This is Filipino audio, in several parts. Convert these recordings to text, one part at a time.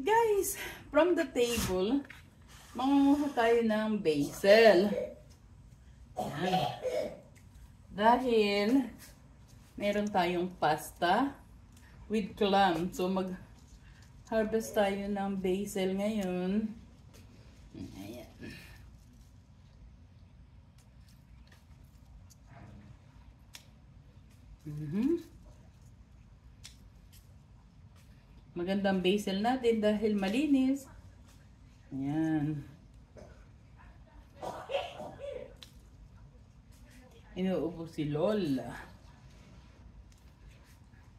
Guys, from the table, mangunguha tayo ng basil. Yan. Dahil meron tayong pasta with clam. So mag-harvest tayo ng basil ngayon. Ayan. Magandang basil natin dahil malinis. Ayan. Inuubo si Lola.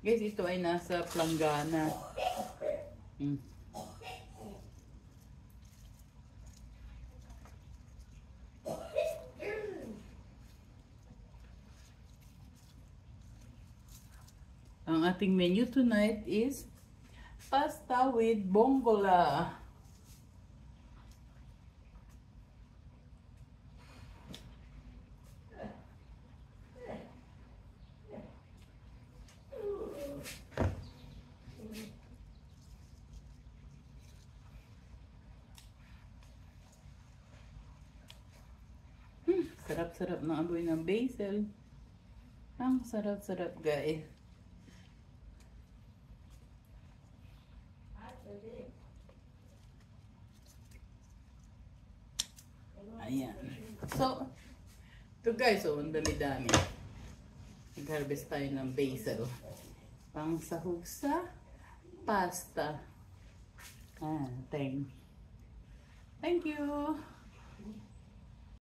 Guys, ito ay nasa planggana. Ang ating menu tonight is pasta with bongola. Sarap-sarap ng amoy ng basil. Ang sarap-sarap, guys. Ayan. So, ito guys, oh, ang dami-dami. Nag-harvest tayo ng basil. Pang sahog sa pasta. Thank you.